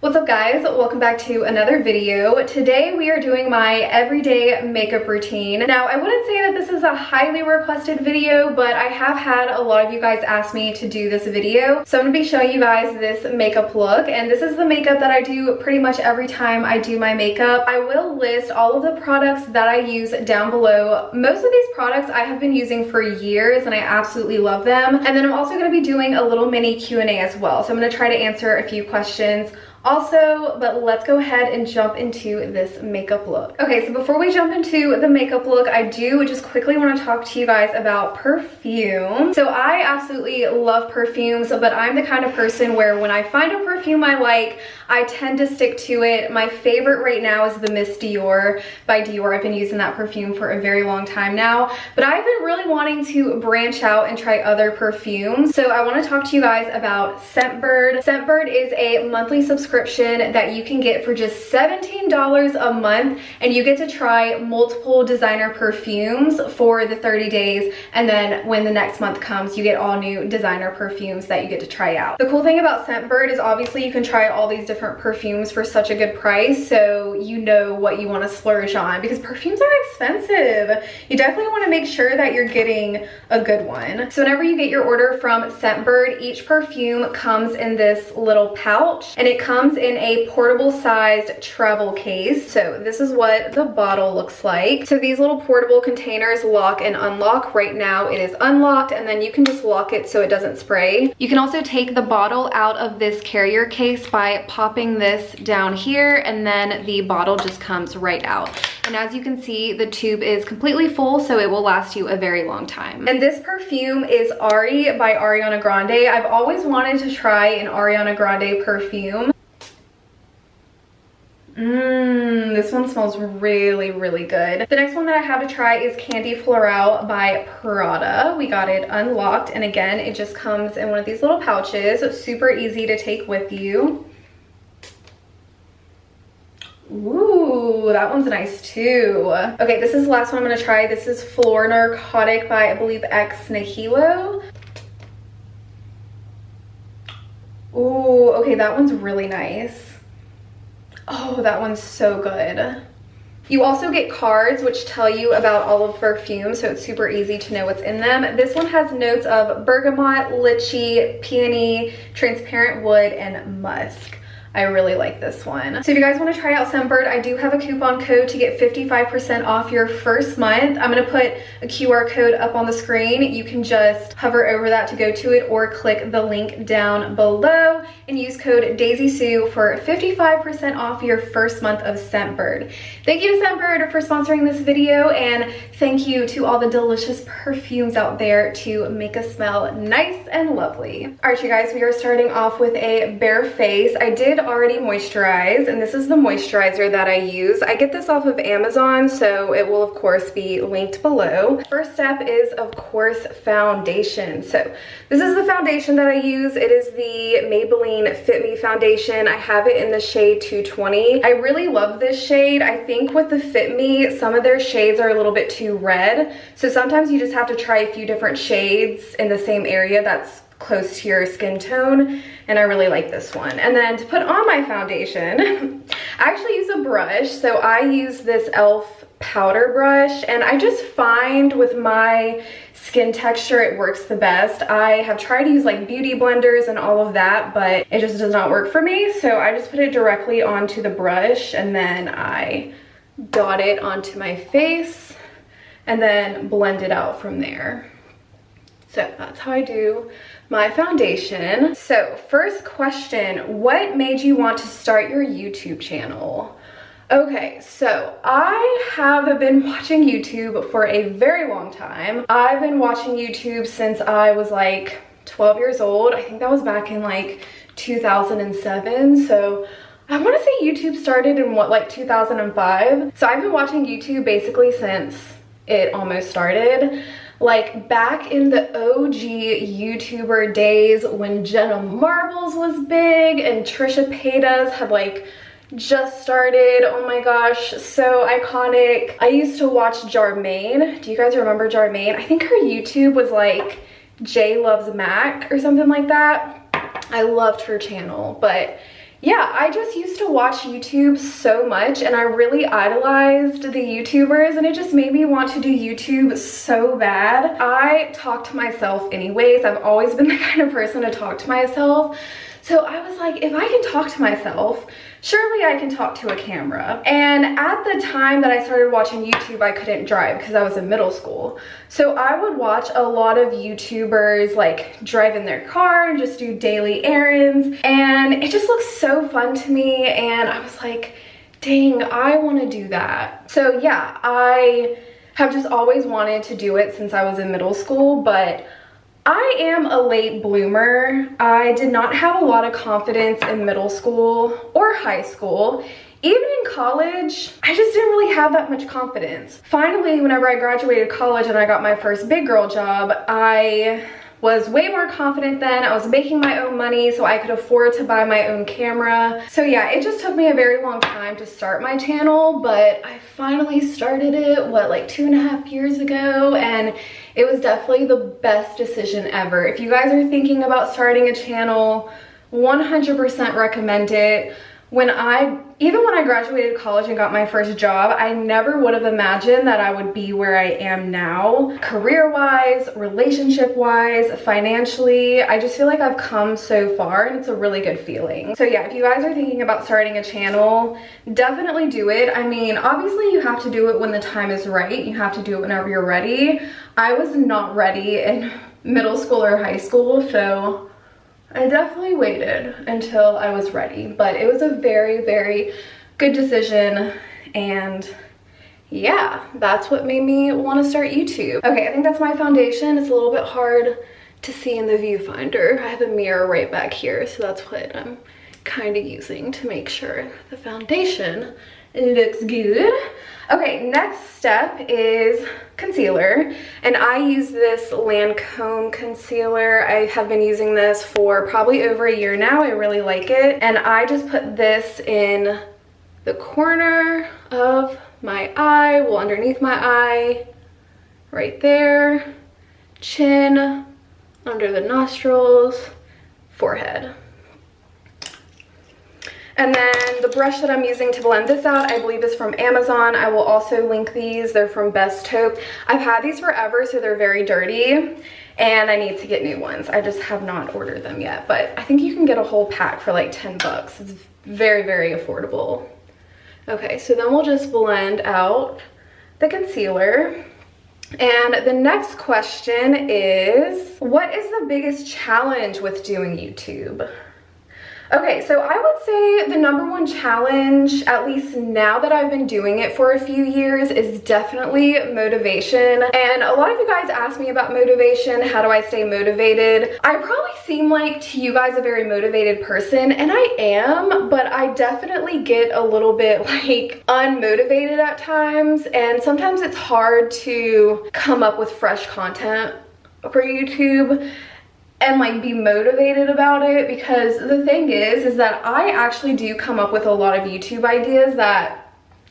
What's up guys, welcome back to another video. Today we are doing my everyday makeup routine. Now I wouldn't say that this is a highly requested video, but I have had a lot of you guys ask me to do this video. So I'm gonna be showing you guys this makeup look, and this is the makeup that I do pretty much every time I do my makeup. I will list all of the products that I use down below. Most of these products I have been using for years and I absolutely love them. And then I'm also gonna be doing a little mini Q&A as well. So I'm gonna try to answer a few questions also, but let's go ahead and jump into this makeup look. Okay, so before we jump into the makeup look, I do just quickly want to talk to you guys about perfume. So I absolutely love perfumes, but I'm the kind of person where when I find a perfume I like, I tend to stick to it. My favorite right now is the Miss Dior by Dior. I've been using that perfume for a very long time now, but I've been really wanting to branch out and try other perfumes. So I want to talk to you guys about Scentbird. Scentbird is a monthly subscription that you can get for just $17 a month, and you get to try multiple designer perfumes for the 30 days, and then when the next month comes you get all new designer perfumes that you get to try out. The cool thing about Scentbird is obviously you can try all these different perfumes for such a good price, so you know what you want to splurge on, because perfumes are expensive. You definitely want to make sure that you're getting a good one. So whenever you get your order from Scentbird, each perfume comes in this little pouch, and it comes in a portable sized travel case. So this is what the bottle looks like. So these little portable containers lock and unlock. Right now it is unlocked, and then you can just lock it so it doesn't spray. You can also take the bottle out of this carrier case by popping this down here, and then the bottle just comes right out. And as you can see, the tube is completely full, so it will last you a very long time. And this perfume is Ari by Ariana Grande. I've always wanted to try an Ariana Grande perfume. This one smells really, really good. The next one that I have to try is Candy Floral by Prada. We got it unlocked, and again, it just comes in one of these little pouches. It's super easy to take with you. Ooh, that one's nice too. Okay, this is the last one I'm gonna try. This is Floor Narcotic by, I believe, Ex Nihilo. Ooh, okay, that one's really nice. Oh, that one's so good. You also get cards which tell you about all of the perfumes, so it's super easy to know what's in them. This one has notes of bergamot, lychee, peony, transparent wood, and musk. I really like this one. So if you guys want to try out Scentbird, I do have a coupon code to get 55% off your first month. I'm going to put a QR code up on the screen. You can just hover over that to go to it, or click the link down below and use code DaisySoo for 55% off your first month of Scentbird. Thank you to Scentbird for sponsoring this video, and thank you to all the delicious perfumes out there to make us smell nice and lovely. All right, you guys, we are starting off with a bare face. I did already moisturize, and this is the moisturizer that I use. I get this off of Amazon, so it will of course be linked below. First step is of course foundation. So this is the foundation that I use. It is the Maybelline Fit Me foundation. I have it in the shade 220. I really love this shade. I think with the Fit Me, some of their shades are a little bit too red, so sometimes you just have to try a few different shades in the same area that's close to your skin tone, and I really like this one. And then to put on my foundation, I actually use a brush. So I use this e.l.f. powder brush, and I just find with my skin texture it works the best. I have tried to use like beauty blenders and all of that, but it just does not work for me. So I just put it directly onto the brush, and then I dot it onto my face and then blend it out from there. So that's how I do my foundation. So first question, what made you want to start your YouTube channel? Okay, so I have been watching YouTube for a very long time. I've been watching YouTube since I was like 12 years old. I think that was back in like 2007. So I want to say YouTube started in what, like 2005? So I've been watching YouTube basically since it almost started. Like back in the OG YouTuber days when Jenna Marbles was big and Trisha Paytas had like just started. Oh my gosh, so iconic. I used to watch Jarmaine. Do you guys remember Jarmaine? I think her YouTube was like J Loves Mac or something like that. I loved her channel, but yeah, I just used to watch YouTube so much and I really idolized the YouTubers and it just made me want to do YouTube so bad. I talk to myself anyways. I've always been the kind of person to talk to myself. So I was like, if I can talk to myself, surely I can talk to a camera. And at the time that I started watching YouTube, I couldn't drive because I was in middle school. So I would watch a lot of YouTubers like drive in their car and just do daily errands. And it just looks so fun to me. And I was like, dang, I want to do that. So yeah, I have just always wanted to do it since I was in middle school, but I am a late bloomer. I did not have a lot of confidence in middle school or high school. Even in college, I just didn't really have that much confidence. Finally, whenever I graduated college and I got my first big girl job, I was way more confident then. I was making my own money so I could afford to buy my own camera. So yeah, it just took me a very long time to start my channel, but I finally started it, what, like 2.5 years ago, and it was definitely the best decision ever. If you guys are thinking about starting a channel, 100% recommend it. Even when I graduated college and got my first job, I never would have imagined that I would be where I am now. Career-wise, relationship-wise, financially, I just feel like I've come so far and it's a really good feeling. So yeah, if you guys are thinking about starting a channel, definitely do it. I mean, obviously you have to do it when the time is right. You have to do it whenever you're ready. I was not ready in middle school or high school, so I definitely waited until I was ready, but it was a very, very good decision. And yeah, that's what made me want to start YouTube. Okay, I think that's my foundation. It's a little bit hard to see in the viewfinder. I have a mirror right back here, so that's what I'm kind of using to make sure the foundation looks good. Okay, next step is concealer, and I use this Lancome concealer. I have been using this for probably over a year now. I really like it, and I just put this in the corner of my eye, well, underneath my eye, right there, chin, under the nostrils, forehead. And then the brush that I'm using to blend this out, I believe is from Amazon. I will also link these. They're from Best Hope. I've had these forever, so they're very dirty, and I need to get new ones. I just have not ordered them yet, but I think you can get a whole pack for like 10 bucks. It's very, very affordable. Okay, so then we'll just blend out the concealer. And the next question is, what is the biggest challenge with doing YouTube? Okay, so I would say the #1 challenge, at least now that I've been doing it for a few years, is definitely motivation. And a lot of you guys ask me about motivation. How do I stay motivated? I probably seem like to you guys a very motivated person, and I am, but I definitely get a little bit like unmotivated at times, and sometimes it's hard to come up with fresh content for YouTube and like be motivated about it, because the thing is that I actually do come up with a lot of YouTube ideas that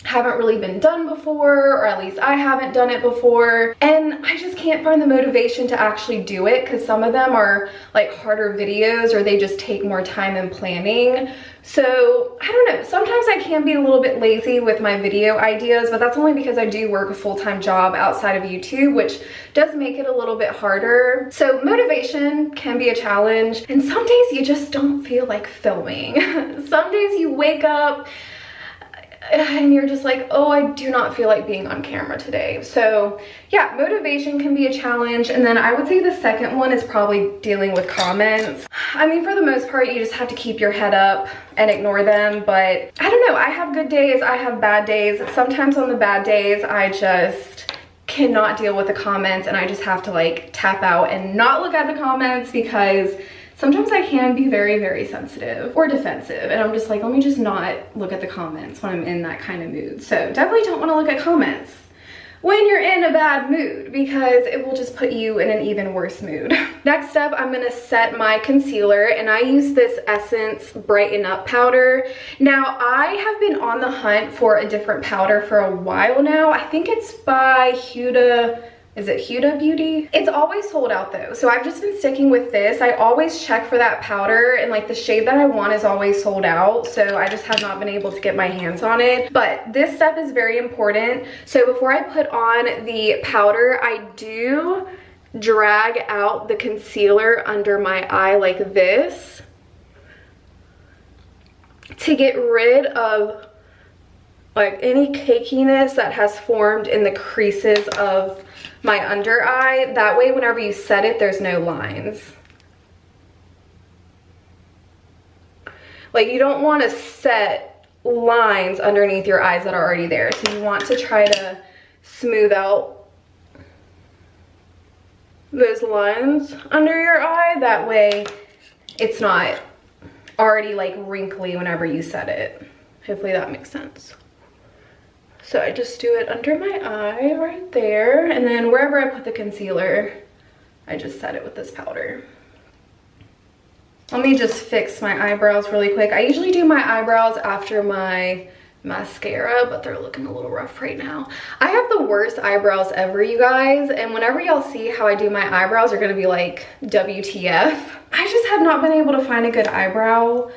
haven't really been done before, or at least I haven't done it before, and I just can't find the motivation to actually do it because some of them are like harder videos or they just take more time and planning. So I don't know, sometimes I can be a little bit lazy with my video ideas, but that's only because I do work a full-time job outside of YouTube, which does make it a little bit harder. So motivation can be a challenge, and some days you just don't feel like filming. Some days you wake up and you're just like, oh, I do not feel like being on camera today. So yeah, motivation can be a challenge. And then I would say the second one is probably dealing with comments. I mean, for the most part, you just have to keep your head up and ignore them. But I don't know, I have good days, I have bad days. Sometimes on the bad days, I just cannot deal with the comments and I just have to like tap out and not look at the comments, because sometimes I can be very, very sensitive or defensive, and I'm just like, let me just not look at the comments when I'm in that kind of mood. So definitely don't want to look at comments when you're in a bad mood, because it will just put you in an even worse mood. Next up, I'm gonna set my concealer, and I use this Essence Brighten Up powder. Now, I have been on the hunt for a different powder for a while now. I think it's by Huda Is it Huda Beauty? It's always sold out though, so I've just been sticking with this. I always check for that powder, and like the shade that I want is always sold out, so I just have not been able to get my hands on it. But this step is very important. So before I put on the powder, I do drag out the concealer under my eye like this to get rid of like any cakiness that has formed in the creases of my under eye. That way whenever you set it, there's no lines. Like you don't want to set lines underneath your eyes that are already there. So you want to try to smooth out those lines under your eye. That way it's not already like wrinkly whenever you set it. Hopefully that makes sense. So I just do it under my eye right there, and then wherever I put the concealer, I just set it with this powder. Let me just fix my eyebrows really quick. I usually do my eyebrows after my mascara, but they're looking a little rough right now. I have the worst eyebrows ever, you guys, and whenever y'all see how I do my eyebrows, you're gonna be like, WTF. I just have not been able to find a good eyebrow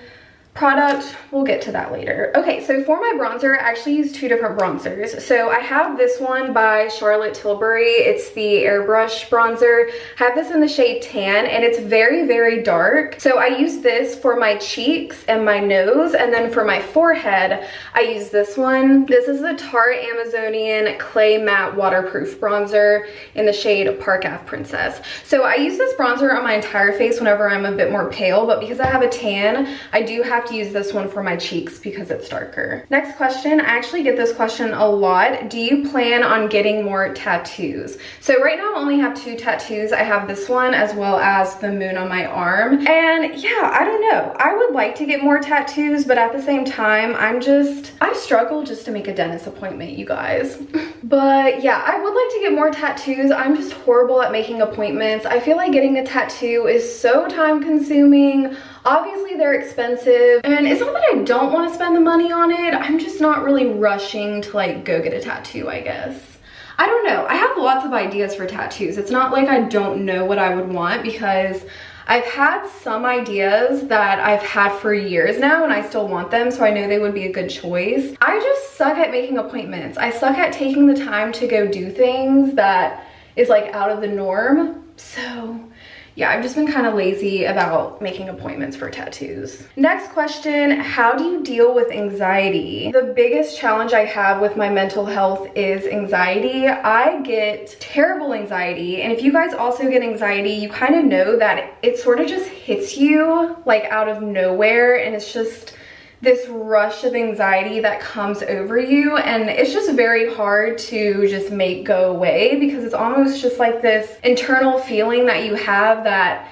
product. We'll get to that later. Okay, so for my bronzer, I actually use two different bronzers. So I have this one by Charlotte Tilbury. It's the airbrush bronzer. I have this in the shade Tan, and it's very, very dark. So I use this for my cheeks and my nose, and then for my forehead, I use this one. This is the Tarte Amazonian Clay Matte Waterproof Bronzer in the shade Park Ave Princess. So I use this bronzer on my entire face whenever I'm a bit more pale, but because I have a tan, I do have to use this one for my cheeks because it's darker. Next question, I actually get this question a lot. Do you plan on getting more tattoos? So right now I only have two tattoos. I have this one as well as the moon on my arm. And yeah, I don't know. I would like to get more tattoos, but at the same time, I struggle just to make a dentist appointment, you guys. But yeah, I would like to get more tattoos. I'm just horrible at making appointments. I feel like getting a tattoo is so time consuming. Obviously they're expensive, and it's not that I don't want to spend the money on it. I'm just not really rushing to like go get a tattoo, I guess. I don't know. I have lots of ideas for tattoos. It's not like I don't know what I would want, because I've had some ideas that I've had for years now and I still want them, so I know they would be a good choice. I just suck at making appointments. I suck at taking the time to go do things that is like out of the norm. So yeah, I've just been kind of lazy about making appointments for tattoos. Next question, how do you deal with anxiety? The biggest challenge I have with my mental health is anxiety. I get terrible anxiety, and if you guys also get anxiety, you kind of know that it sort of just hits you like out of nowhere, and it's just this rush of anxiety that comes over you, and it's just very hard to just make go away, because it's almost just like this internal feeling that you have that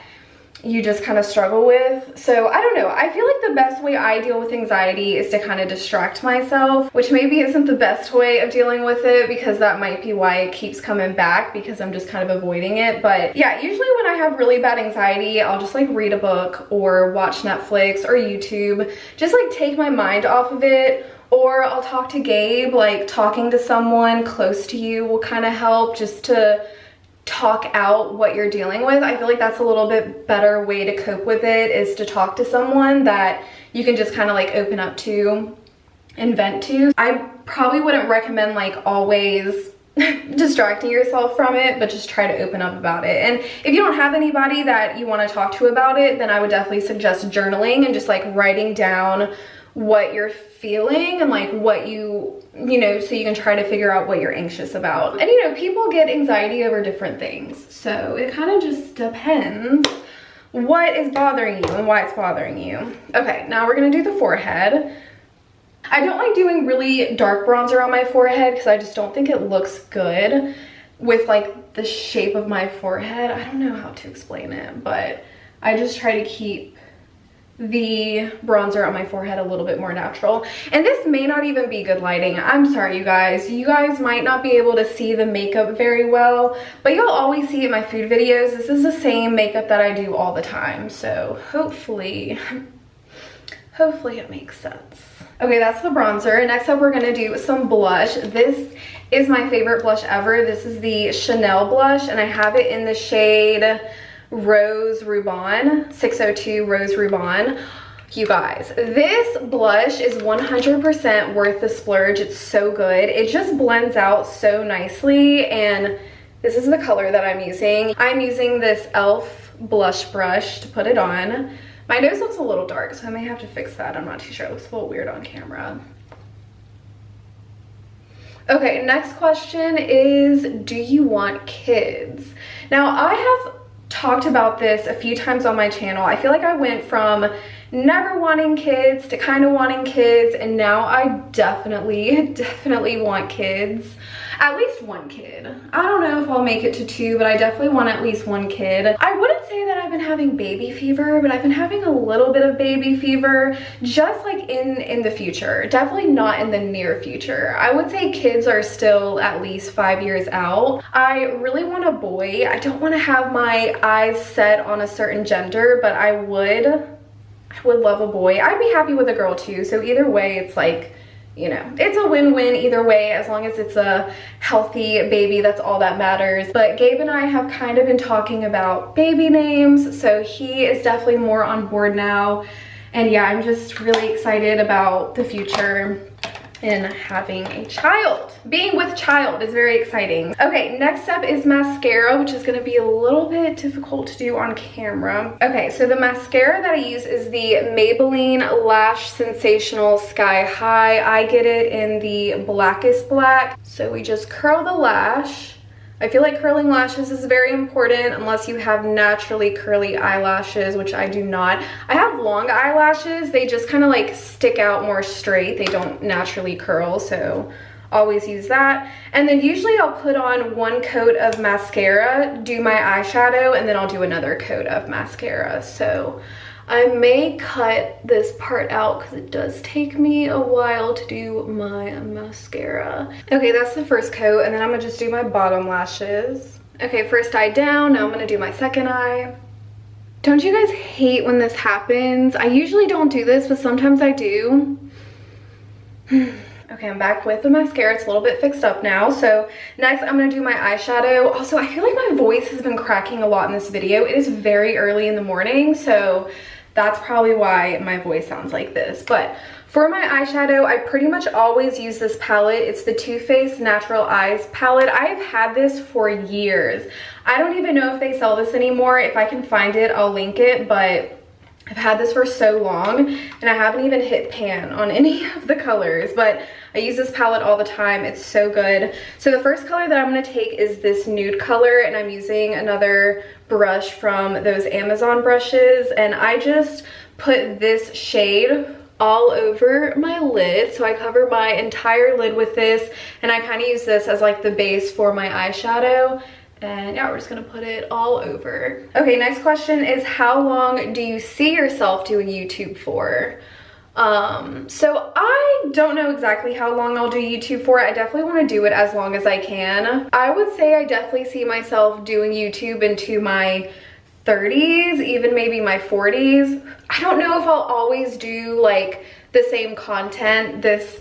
you just kind of struggle with. So I don't know, I feel like the best way I deal with anxiety is to kind of distract myself, which maybe isn't the best way of dealing with it, because that might be why it keeps coming back, because I'm just kind of avoiding it. But yeah, usually when I have really bad anxiety, I'll just like read a book or watch Netflix or YouTube, just like take my mind off of it. Or I'll talk to Gabe. Like talking to someone close to you will kind of help, just to talk out what you're dealing with. I feel like that's a little bit better way to cope with it, is to talk to someone that you can just kind of like open up to and vent to. I probably wouldn't recommend like always distracting yourself from it, but just try to open up about it. And if you don't have anybody that you want to talk to about it, then I would definitely suggest journaling and just like writing down what you're feeling and like what you know, so you can try to figure out what you're anxious about. And you know, people get anxiety over different things, so it kind of just depends what is bothering you and why it's bothering you. Okay, now we're gonna do the forehead. I don't like doing really dark bronzer on my forehead because I just don't think it looks good with like the shape of my forehead. I don't know how to explain it, but I just try to keep the bronzer on my forehead a little bit more natural. And this may not even be good lighting. I'm sorry, you guys. You guys might not be able to see the makeup very well, but you'll always see it in my food videos. This is the same makeup that I do all the time. So hopefully Hopefully it makes sense. Okay, that's the bronzer. Next up, we're gonna do some blush. This is my favorite blush ever. This is the Chanel blush, and I have it in the shade Rose Ruban, 602 Rose Ruban. You guys, this blush is 100% worth the splurge. It's so good. It just blends out so nicely, and this is the color that I'm using. I'm using this e.l.f. blush brush to put it on. My nose looks a little dark, so I may have to fix that. I'm not too sure. It looks a little weird on camera. Okay, next question is, do you want kids? Now, I have talked about this a few times on my channel. I feel like I went from never wanting kids to kind of wanting kids, and now I definitely want kids. At least one kid. I don't know if I'll make it to 2, but I definitely want at least one kid. I wouldn't say that I've been having baby fever, but I've been having a little bit of baby fever just like in the future. Definitely not in the near future. I would say kids are still at least 5 years out. I really want a boy. I don't want to have my eyes set on a certain gender, but I would love a boy. I'd be happy with a girl too, so either way, it's like, you know, it's a win-win either way. As long as it's a healthy baby, that's all that matters. But Gabe and I have kind of been talking about baby names, so he is definitely more on board now. And yeah, I'm just really excited about the future and having a child. Being with child is very exciting. Okay, next up is mascara, which is gonna be a little bit difficult to do on camera. Okay, so the mascara that I use is the Maybelline Lash Sensational Sky High. I get it in the blackest black. So we just curl the lash. I feel like curling lashes is very important unless you have naturally curly eyelashes, which I do not. I have long eyelashes. They just kind of like stick out more straight. They don't naturally curl, so always use that. And then usually I'll put on one coat of mascara, do my eyeshadow, and then I'll do another coat of mascara. So I may cut this part out because it does take me a while to do my mascara. Okay, that's the first coat, and then I'm gonna just do my bottom lashes. Okay, first eye down. Now I'm gonna do my second eye. Don't you guys hate when this happens? I usually don't do this, but sometimes I do. Okay, I'm back with the mascara. It's a little bit fixed up now. So next I'm gonna do my eyeshadow. Also, I feel like my voice has been cracking a lot in this video. It is very early in the morning, so that's probably why my voice sounds like this. But for my eyeshadow, I pretty much always use this palette. It's the Too Faced Natural Eyes palette. I've had this for years. I don't even know if they sell this anymore. If I can find it, I'll link it, but I've had this for so long and I haven't even hit pan on any of the colors, but I use this palette all the time. It's so good. So the first color that I'm gonna take is this nude color, and I'm using another brush from those Amazon brushes, and I just put this shade all over my lid. So I cover my entire lid with this, and I kind of use this as like the base for my eyeshadow. And yeah, we're just gonna put it all over. Okay, next question is, how long do you see yourself doing YouTube for? So I don't know exactly how long I'll do YouTube for. I definitely want to do it as long as I can. I would say I definitely see myself doing YouTube into my 30s, even maybe my 40s. I don't know if I'll always do like the same content, this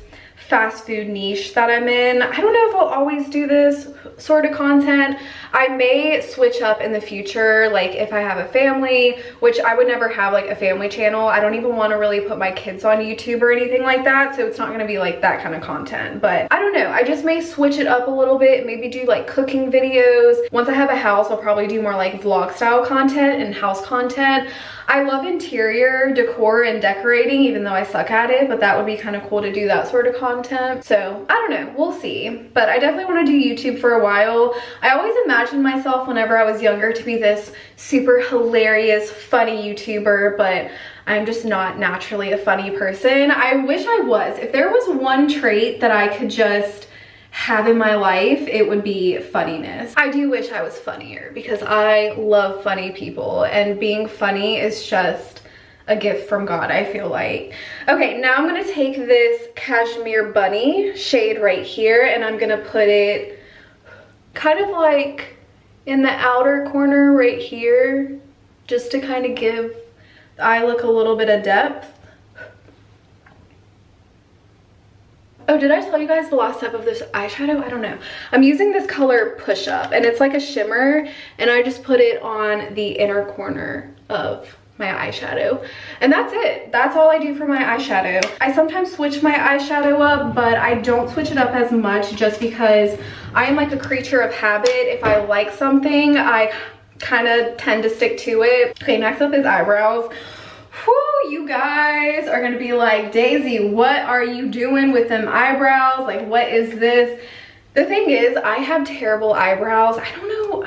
fast food niche that I'm in. I don't know if I'll always do this sort of content. I may switch up in the future, like if I have a family, which I would never have like a family channel. I don't even want to really put my kids on YouTube or anything like that, so it's not going to be like that kind of content. But I don't know, I just may switch it up a little bit, maybe do like cooking videos. Once I have a house, I'll probably do more like vlog style content and house content. I love interior decor and decorating, even though I suck at it, but that would be kind of cool to do that sort of content. So I don't know, we'll see. But I definitely want to do YouTube for a while. I always imagined myself whenever I was younger to be this super hilarious, funny YouTuber, but I'm just not naturally a funny person. I wish I was. If there was one trait that I could just have in my life, it would be funniness. I do wish I was funnier because I love funny people, and being funny is just a gift from God, I feel like. Okay, now I'm gonna take this Cashmere Bunny shade right here, and I'm gonna put it kind of like in the outer corner right here, just to kind of give the eye look a little bit of depth. Oh, did I tell you guys the last step of this eyeshadow? I don't know. I'm using this color Push Up, and it's like a shimmer, and I just put it on the inner corner of my eyeshadow, and that's it. That's all I do for my eyeshadow. I sometimes switch my eyeshadow up, but I don't switch it up as much just because I am like a creature of habit. If I like something, I kind of tend to stick to it. Okay, next up is eyebrows. Whew, you guys are gonna be like, Daisy, what are you doing with them eyebrows? Like, what is this? The thing is, I have terrible eyebrows. I don't know.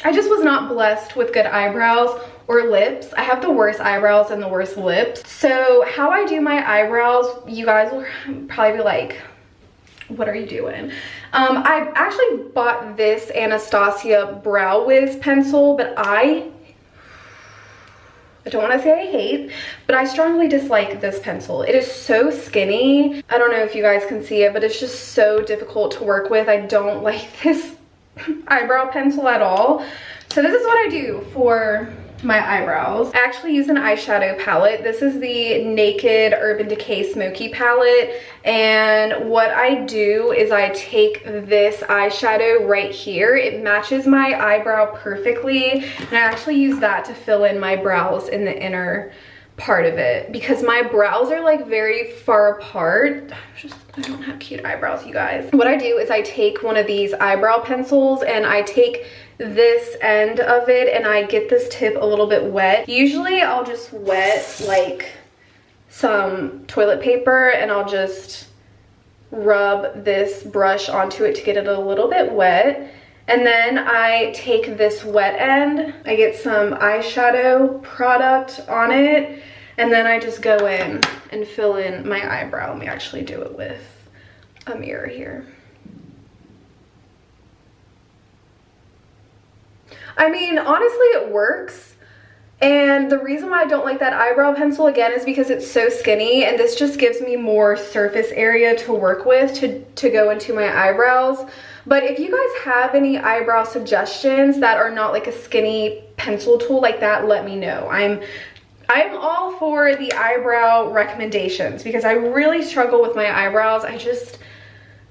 I just was not blessed with good eyebrows or lips. I have the worst eyebrows and the worst lips. So how I do my eyebrows, you guys will probably be like, what are you doing? I actually bought this Anastasia Brow Wiz pencil, but I don't want to say I hate, but I strongly dislike this pencil. It is so skinny. I don't know if you guys can see it, but it's just so difficult to work with. I don't like this eyebrow pencil at all. So this is what I do for my eyebrows. I actually use an eyeshadow palette. This is the Naked Urban Decay Smoky palette, and what I do is I take this eyeshadow right here. It matches my eyebrow perfectly, and I actually use that to fill in my brows in the inner part of it because my brows are like very far apart. I don't have cute eyebrows, you guys. What I do is I take one of these eyebrow pencils and I take this end of it and I get this tip a little bit wet. Usually I'll just wet like some toilet paper and I'll just rub this brush onto it to get it a little bit wet. And then I take this wet end, I get some eyeshadow product on it, and then I just go in and fill in my eyebrow. Let me actually do it with a mirror here. I mean, honestly, it works. And the reason why I don't like that eyebrow pencil, again, is because it's so skinny, and this just gives me more surface area to work with to go into my eyebrows. But if you guys have any eyebrow suggestions that are not like a skinny pencil tool like that, let me know. I'm all for the eyebrow recommendations because I really struggle with my eyebrows.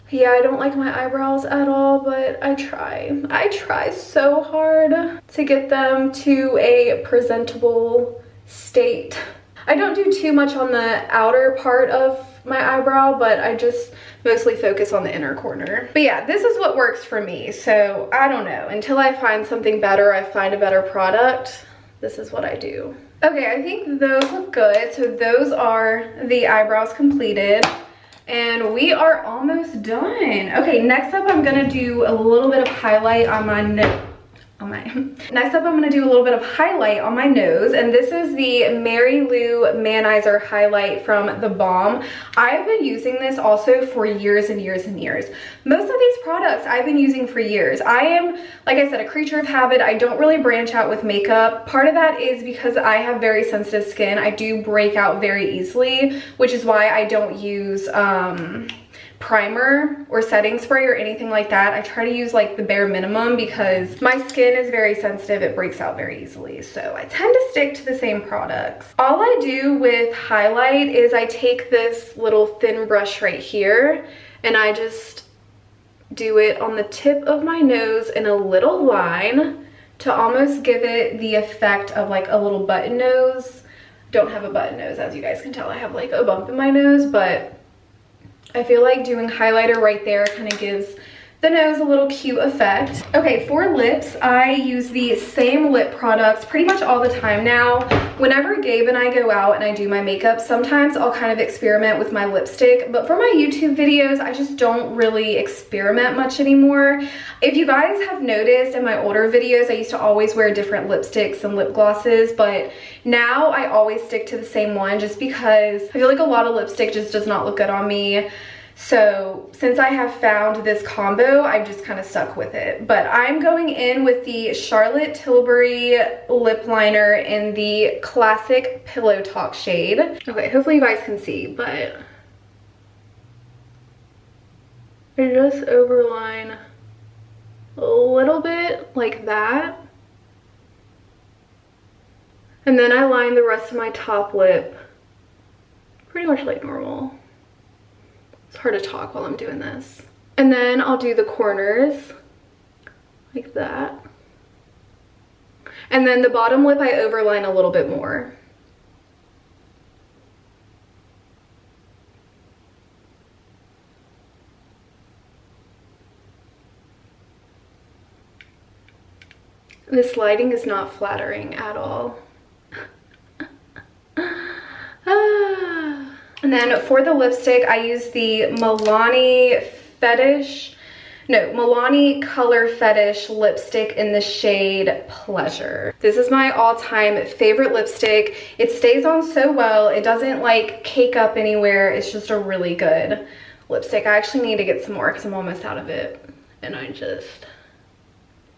Yeah, I don't like my eyebrows at all, but I try so hard to get them to a presentable state. I don't do too much on the outer part of my eyebrow, but I just mostly focus on the inner corner. But yeah, this is what works for me. So I don't know, until I find something better, I find a better product, this is what I do. Okay, I think those look good. So those are the eyebrows completed. And we are almost done. Okay, next up I'm gonna do a little bit of highlight on my nose. Next up I'm gonna do a little bit of highlight on my nose, and this is the Mary Lou Manizer highlight from The Balm. I've been using this also for years and years and years. Most of these products I've been using for years. I am, like I said, a creature of habit. I don't really branch out with makeup. Part of that is because I have very sensitive skin. I do break out very easily, which is why I don't use primer or setting spray or anything like that. I try to use like the bare minimum because my skin is very sensitive. It breaks out very easily. So I tend to stick to the same products. All I do with highlight is I take this little thin brush right here and I just do it on the tip of my nose in a little line to almost give it the effect of like a little button nose. Don't have a button nose, as you guys can tell. I have like a bump in my nose, but I feel like doing highlighter right there kind of gives the nose a little cute effect. Okay, for lips, I use the same lip products pretty much all the time now. Whenever Gabe and I go out and I do my makeup, sometimes I'll kind of experiment with my lipstick, but for my YouTube videos, I just don't really experiment much anymore. If you guys have noticed in my older videos, I used to always wear different lipsticks and lip glosses, but now I always stick to the same one just because I feel like a lot of lipstick just does not look good on me. So since I have found this combo, I've just kind of stuck with it. But I'm going in with the Charlotte Tilbury lip liner in the classic Pillow Talk shade. Okay, hopefully you guys can see, but I just overline a little bit like that. And then I line the rest of my top lip pretty much like normal. It's hard to talk while I'm doing this. And then I'll do the corners like that. And then the bottom lip I overline a little bit more. This lighting is not flattering at all. And then for the lipstick, I use the Milani Color Fetish lipstick in the shade Pleasure. This is my all-time favorite lipstick. It stays on so well. It doesn't like cake up anywhere. It's just a really good lipstick. I actually need to get some more because I'm almost out of it. And I just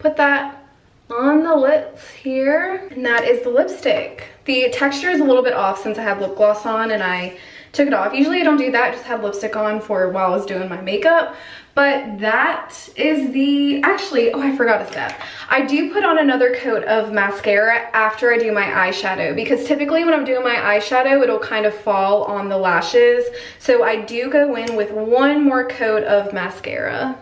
put that on the lips here, and that is the lipstick. The texture is a little bit off since I have lip gloss on and I took it off. Usually I don't do that, I just have lipstick on for while I was doing my makeup. But that is the, actually, oh, I forgot a step. I do put on another coat of mascara after I do my eyeshadow, because typically when I'm doing my eyeshadow, it'll kind of fall on the lashes. So I do go in with one more coat of mascara.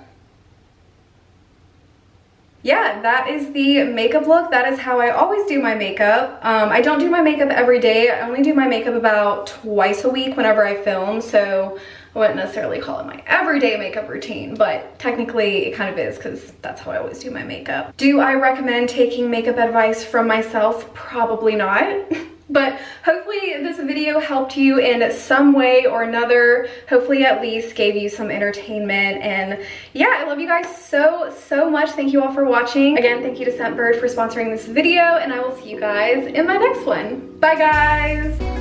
Yeah, that is the makeup look. That is how I always do my makeup. I don't do my makeup every day. I only do my makeup about twice a week whenever I film, so I wouldn't necessarily call it my everyday makeup routine, but technically it kind of is because that's how I always do my makeup. Do I recommend taking makeup advice from myself? Probably not. But hopefully this video helped you in some way or another. Hopefully at least gave you some entertainment. And yeah, I love you guys so much. Thank you all for watching. Again, thank you to Scentbird for sponsoring this video, and I will see you guys in my next one. Bye guys.